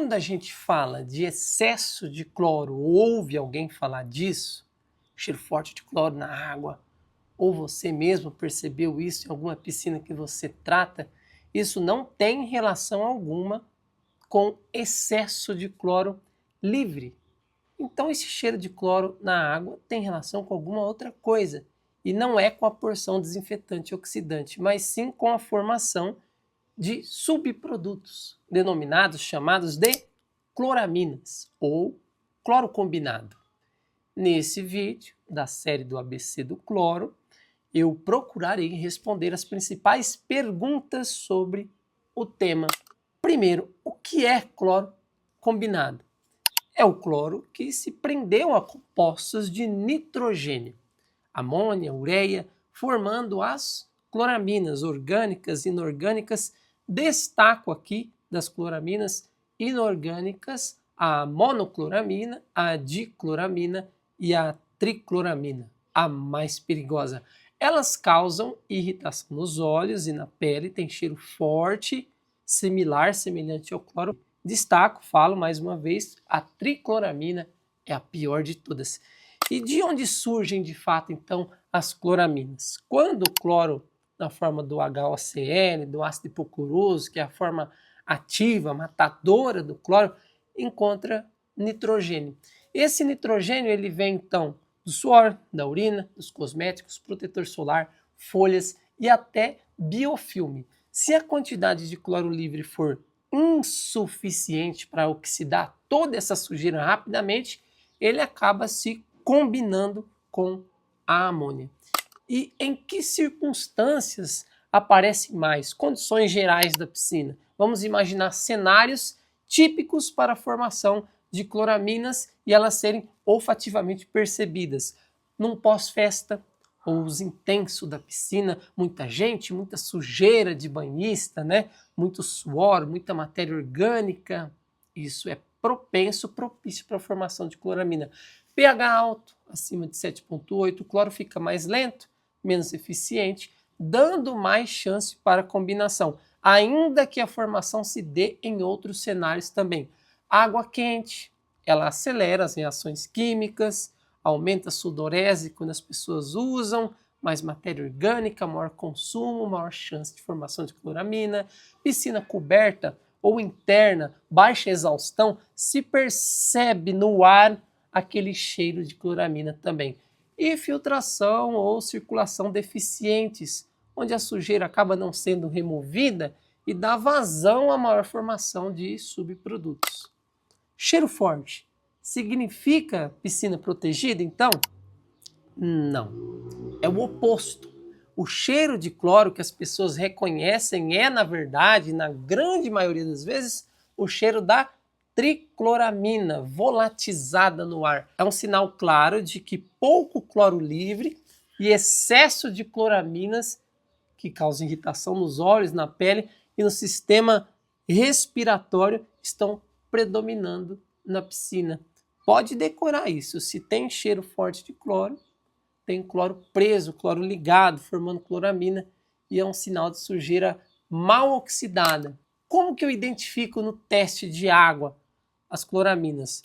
quando a gente fala de excesso de cloro, ouve alguém falar disso, cheiro forte de cloro na água, ou você mesmo percebeu isso em alguma piscina que você trata, isso não tem relação alguma com excesso de cloro livre. Então esse cheiro de cloro na água tem relação com alguma outra coisa, e não é com a porção desinfetante e oxidante, mas sim com a formação de subprodutos, denominados, chamados de cloraminas, ou cloro combinado. Nesse vídeo da série do ABC do cloro, eu procurarei responder as principais perguntas sobre o tema. Primeiro, o que é cloro combinado? É o cloro que se prendeu a compostos de nitrogênio, amônia, ureia, formando as cloraminas orgânicas e inorgânicas. Destaco aqui das cloraminas inorgânicas a monocloramina, a dicloramina e a tricloramina, a mais perigosa. Elas causam irritação nos olhos e na pele, tem cheiro forte, semelhante ao cloro. Destaco, falo mais uma vez, a tricloramina é a pior de todas. E de onde surgem de fato então as cloraminas? Quando o cloro, na forma do HOCl, do ácido hipocloroso, que é a forma ativa, matadora do cloro, encontra nitrogênio. Esse nitrogênio ele vem então do suor, da urina, dos cosméticos, protetor solar, folhas e até biofilme. Se a quantidade de cloro livre for insuficiente para oxidar toda essa sujeira rapidamente, ele acaba se combinando com a amônia. E em que circunstâncias aparecem mais? Condições gerais da piscina. Vamos imaginar cenários típicos para a formação de cloraminas e elas serem olfativamente percebidas. Num pós-festa, ou uso intenso da piscina, muita gente, muita sujeira de banhista, né? Muito suor, muita matéria orgânica. Isso é propício para a formação de cloramina. pH alto, acima de 7,8, o cloro fica mais lento, menos eficiente, dando mais chance para a combinação, ainda que a formação se dê em outros cenários também. Água quente, ela acelera as reações químicas, aumenta a sudorese quando as pessoas usam, mais matéria orgânica, maior consumo, maior chance de formação de cloramina. Piscina coberta ou interna, baixa exaustão, se percebe no ar aquele cheiro de cloramina também. E filtração ou circulação deficientes, onde a sujeira acaba não sendo removida e dá vazão à maior formação de subprodutos. Cheiro forte significa piscina protegida, então? Não. É o oposto. O cheiro de cloro que as pessoas reconhecem é, na verdade, na grande maioria das vezes, o cheiro da tricloramina volatizada no ar. É um sinal claro de que pouco cloro livre e excesso de cloraminas que causam irritação nos olhos, na pele e no sistema respiratório estão predominando na piscina. Pode decorar isso. Se tem cheiro forte de cloro, tem cloro preso, cloro ligado, formando cloramina, e é um sinal de sujeira mal oxidada. Como que eu identifico no teste de água as cloraminas?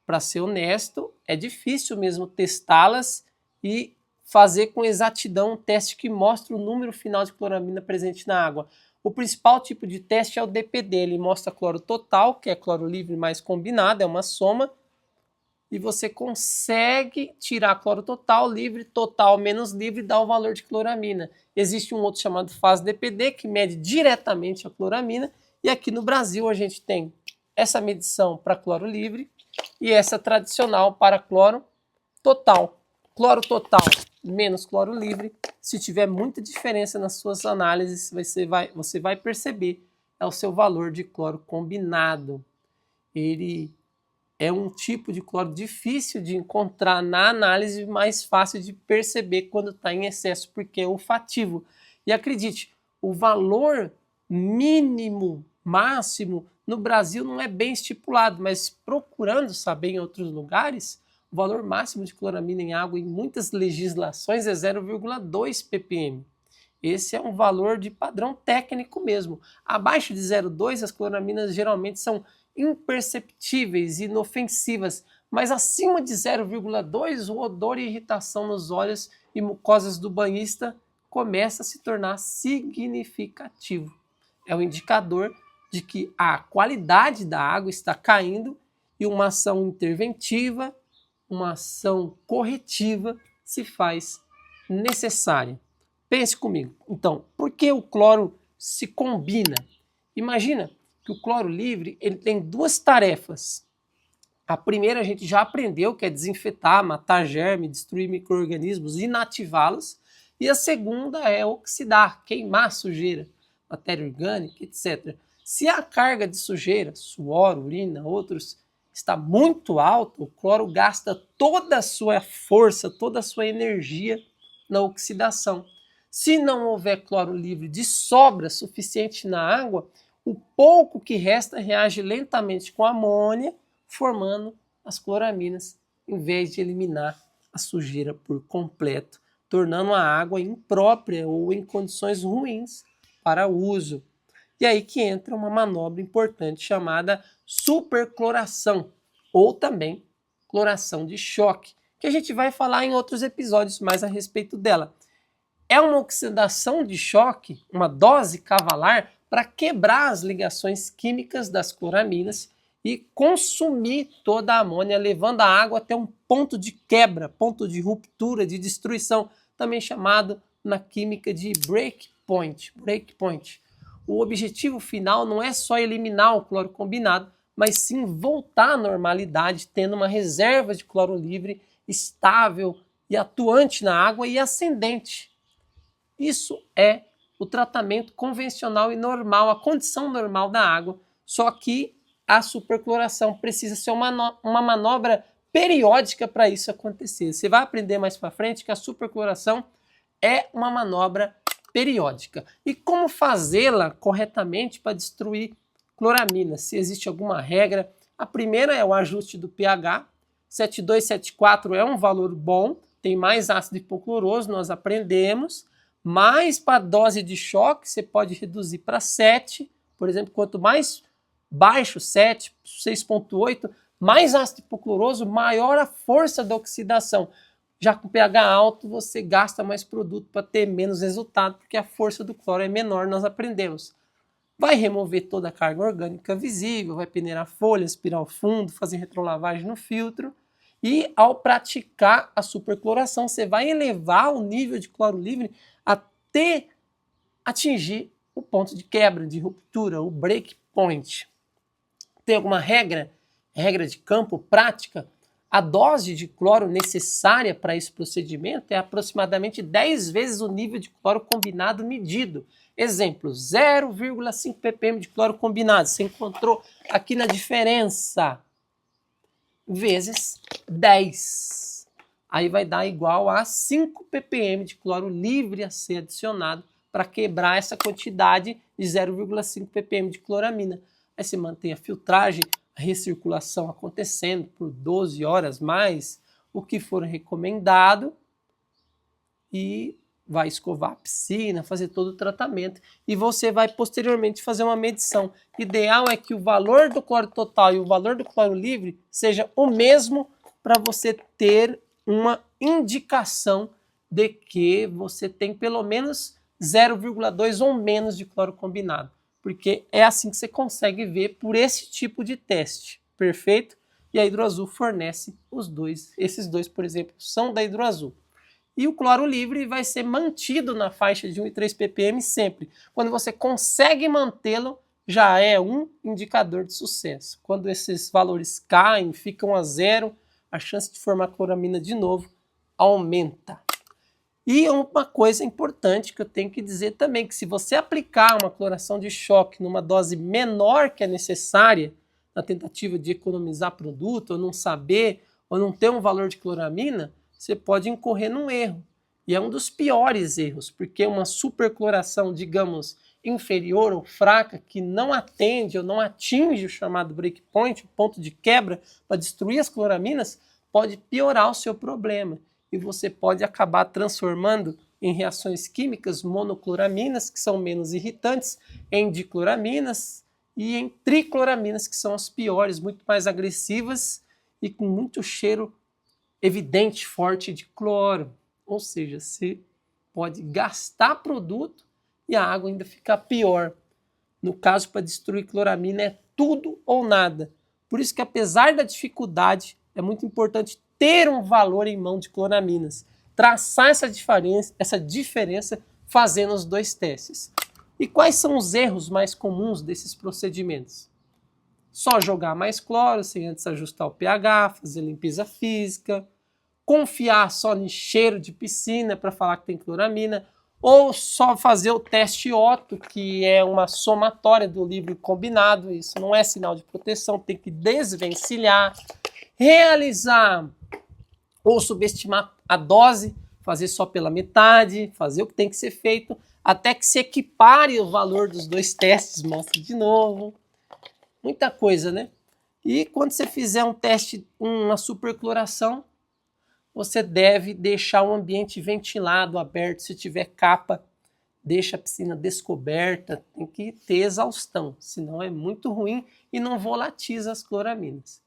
Para ser honesto, é difícil mesmo testá-las e fazer com exatidão um teste que mostra o número final de cloramina presente na água. O principal tipo de teste é o DPD, ele mostra cloro total, que é cloro livre mais combinado, é uma soma, e você consegue tirar cloro total, livre, total menos livre, dá o valor de cloramina. Existe um outro chamado FAS-DPD, que mede diretamente a cloramina, e aqui no Brasil a gente tem essa medição para cloro livre e essa tradicional para cloro total. Cloro total menos cloro livre, se tiver muita diferença nas suas análises, você vai perceber, é o seu valor de cloro combinado. Ele é um tipo de cloro difícil de encontrar na análise, mais fácil de perceber quando está em excesso, porque é olfativo. E acredite, o valor mínimo, máximo, no Brasil não é bem estipulado, mas procurando saber em outros lugares, o valor máximo de cloramina em água em muitas legislações é 0,2 ppm. Esse é um valor de padrão técnico mesmo. Abaixo de 0,2 as cloraminas geralmente são imperceptíveis e inofensivas, mas acima de 0,2 o odor e irritação nos olhos e mucosas do banhista começa a se tornar significativo. É um indicador de que a qualidade da água está caindo e uma ação interventiva, uma ação corretiva se faz necessária. Pense comigo. Então, por que o cloro se combina? Imagina que o cloro livre ele tem duas tarefas. A primeira a gente já aprendeu, que é desinfetar, matar germe, destruir micro-organismos, inativá-los. E a segunda é oxidar, queimar sujeira, matéria orgânica, etc. Se a carga de sujeira, suor, urina, outros, está muito alta, o cloro gasta toda a sua força, toda a sua energia na oxidação. Se não houver cloro livre de sobra suficiente na água, o pouco que resta reage lentamente com amônia, formando as cloraminas, em vez de eliminar a sujeira por completo, tornando a água imprópria ou em condições ruins para uso. E aí que entra uma manobra importante chamada supercloração, ou também cloração de choque, que a gente vai falar em outros episódios mais a respeito dela. É uma oxidação de choque, uma dose cavalar, para quebrar as ligações químicas das cloraminas e consumir toda a amônia, levando a água até um ponto de quebra, ponto de ruptura, de destruição, também chamado na química de breakpoint. O objetivo final não é só eliminar o cloro combinado, mas sim voltar à normalidade, tendo uma reserva de cloro livre estável e atuante na água e ascendente. Isso é o tratamento convencional e normal, a condição normal da água, só que a supercloração precisa ser uma manobra periódica para isso acontecer. Você vai aprender mais para frente que a supercloração é uma manobra periódica. E como fazê-la corretamente para destruir cloramina? Se existe alguma regra, a primeira é o ajuste do pH. 7,2, 7,4 é um valor bom, tem mais ácido hipocloroso, nós aprendemos. Mas para a dose de choque, você pode reduzir para 7. Por exemplo, quanto mais baixo, 7, 6,8, mais ácido hipocloroso, maior a força da oxidação. Já com pH alto, você gasta mais produto para ter menos resultado, porque a força do cloro é menor, nós aprendemos. Vai remover toda a carga orgânica visível, vai peneirar folhas, aspirar o fundo, fazer retrolavagem no filtro. E ao praticar a supercloração, você vai elevar o nível de cloro livre até atingir o ponto de quebra, de ruptura, o breakpoint. Tem alguma regra de campo, prática? A dose de cloro necessária para esse procedimento é aproximadamente 10 vezes o nível de cloro combinado medido. Exemplo, 0,5 ppm de cloro combinado. Você encontrou aqui na diferença. Vezes 10. Aí vai dar igual a 5 ppm de cloro livre a ser adicionado para quebrar essa quantidade de 0,5 ppm de cloramina. Aí você mantém a filtragem, a recirculação acontecendo por 12 horas mais o que for recomendado e vai escovar a piscina, fazer todo o tratamento e você vai posteriormente fazer uma medição. O ideal é que o valor do cloro total e o valor do cloro livre seja o mesmo para você ter uma indicação de que você tem pelo menos 0,2 ou menos de cloro combinado, porque é assim que você consegue ver por esse tipo de teste, perfeito? E a Hidroazul fornece os dois, esses dois, por exemplo, são da Hidroazul. E o cloro livre vai ser mantido na faixa de 1,3 ppm sempre. Quando você consegue mantê-lo, já é um indicador de sucesso. Quando esses valores caem, ficam a zero, a chance de formar cloramina de novo aumenta. E uma coisa importante que eu tenho que dizer também, que se você aplicar uma cloração de choque numa dose menor que a necessária, na tentativa de economizar produto, ou não saber, ou não ter um valor de cloramina, você pode incorrer num erro. E é um dos piores erros, porque uma supercloração, digamos, inferior ou fraca, que não atende ou não atinge o chamado breakpoint, o ponto de quebra para destruir as cloraminas, pode piorar o seu problema. E você pode acabar transformando em reações químicas monocloraminas, que são menos irritantes, em dicloraminas, e em tricloraminas, que são as piores, muito mais agressivas e com muito cheiro evidente, forte de cloro. Ou seja, você pode gastar produto e a água ainda ficar pior. No caso, para destruir cloramina é tudo ou nada. Por isso que, apesar da dificuldade, é muito importante ter um valor em mão de cloraminas. Traçar essa diferença fazendo os dois testes. E quais são os erros mais comuns desses procedimentos? Só jogar mais cloro sem antes ajustar o pH, fazer limpeza física, confiar só no cheiro de piscina para falar que tem cloramina, ou só fazer o teste Otto, que é uma somatória do livre combinado. Isso não é sinal de proteção, tem que desvencilhar, realizar ou subestimar a dose, fazer só pela metade, fazer o que tem que ser feito, até que se equipare o valor dos dois testes, mostra de novo. Muita coisa, né? E quando você fizer um teste, uma supercloração, você deve deixar o ambiente ventilado, aberto. Se tiver capa, deixa a piscina descoberta, tem que ter exaustão, senão é muito ruim e não volatiza as cloraminas.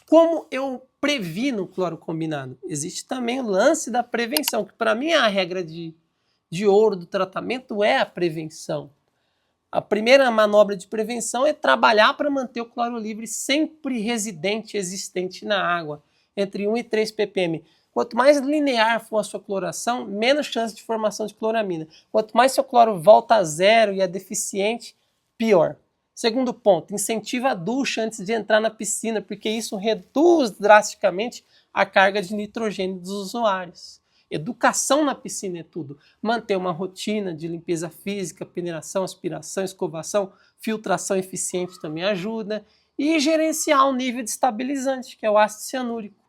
Como eu previno o cloro combinado? Existe também o lance da prevenção, que para mim é a regra de ouro do tratamento, é a prevenção. A primeira manobra de prevenção é trabalhar para manter o cloro livre sempre residente, existente na água, entre 1 e 3 ppm. Quanto mais linear for a sua cloração, menos chance de formação de cloramina. Quanto mais seu cloro volta a zero e é deficiente, pior. Segundo ponto, incentiva a ducha antes de entrar na piscina, porque isso reduz drasticamente a carga de nitrogênio dos usuários. Educação na piscina é tudo. Manter uma rotina de limpeza física, peneiração, aspiração, escovação, filtração eficiente também ajuda. E gerenciar o nível de estabilizante, que é o ácido cianúrico.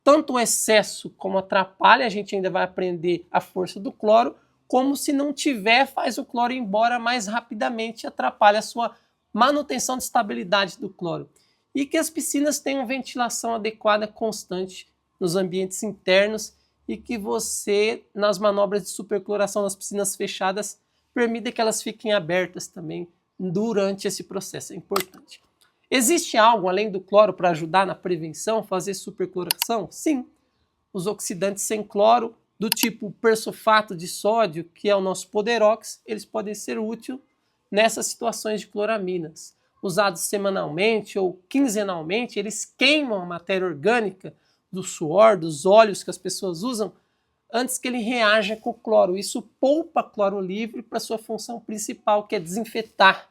Tanto o excesso como atrapalha, a gente ainda vai aprender a força do cloro, como se não tiver, faz o cloro ir embora mais rapidamente e atrapalha a sua manutenção de estabilidade do cloro. E que as piscinas tenham ventilação adequada, constante nos ambientes internos e que você, nas manobras de supercloração nas piscinas fechadas, permita que elas fiquem abertas também durante esse processo, é importante. Existe algo além do cloro para ajudar na prevenção, fazer supercloração? Sim. Os oxidantes sem cloro, do tipo persulfato de sódio, que é o nosso Poderox, eles podem ser úteis nessas situações de cloraminas. Usados semanalmente ou quinzenalmente, eles queimam a matéria orgânica do suor, dos óleos que as pessoas usam, antes que ele reaja com o cloro. Isso poupa cloro livre para sua função principal, que é desinfetar,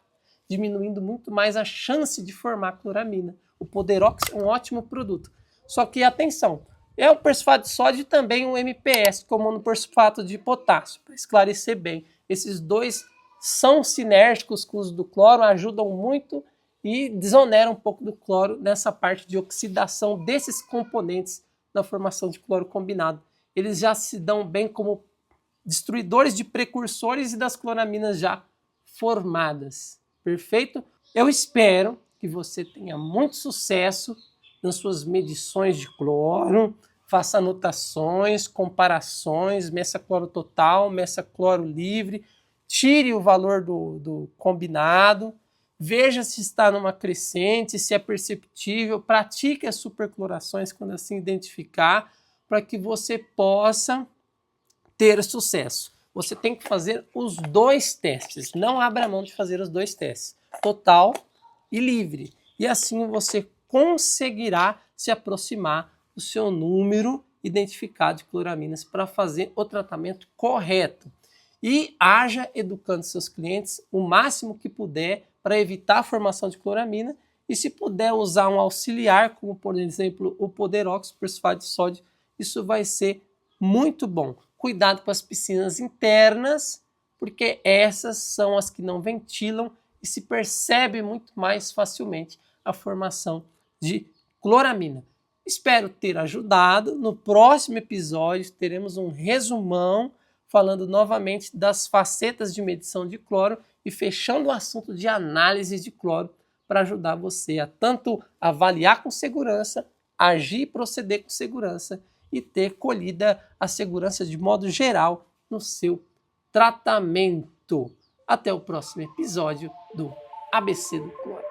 diminuindo muito mais a chance de formar cloramina. O Poderox é um ótimo produto. Só que, atenção, é o persulfato de sódio e também o MPS, como o persulfato de potássio, para esclarecer bem. Esses dois são sinérgicos com o uso do cloro, ajudam muito e desoneram um pouco do cloro nessa parte de oxidação desses componentes na formação de cloro combinado. Eles já se dão bem como destruidores de precursores e das cloraminas já formadas. Perfeito? Eu espero que você tenha muito sucesso nas suas medições de cloro, faça anotações, comparações, meça cloro total, meça cloro livre, tire o valor do combinado, veja se está numa crescente, se é perceptível, pratique as superclorações quando assim identificar, para que você possa ter sucesso. Você tem que fazer os dois testes, não abra mão de fazer os dois testes, total e livre. E assim você conseguirá se aproximar do seu número identificado de cloraminas para fazer o tratamento correto. E haja educando seus clientes o máximo que puder para evitar a formação de cloramina e se puder usar um auxiliar, como por exemplo o Poderox, persulfato de sódio, isso vai ser muito bom. Cuidado com as piscinas internas, porque essas são as que não ventilam e se percebe muito mais facilmente a formação de cloramina. Espero ter ajudado. No próximo episódio teremos um resumão falando novamente das facetas de medição de cloro e fechando o assunto de análise de cloro para ajudar você a tanto avaliar com segurança, agir e proceder com segurança e ter colhida a segurança de modo geral no seu tratamento. Até o próximo episódio do ABC do cloro.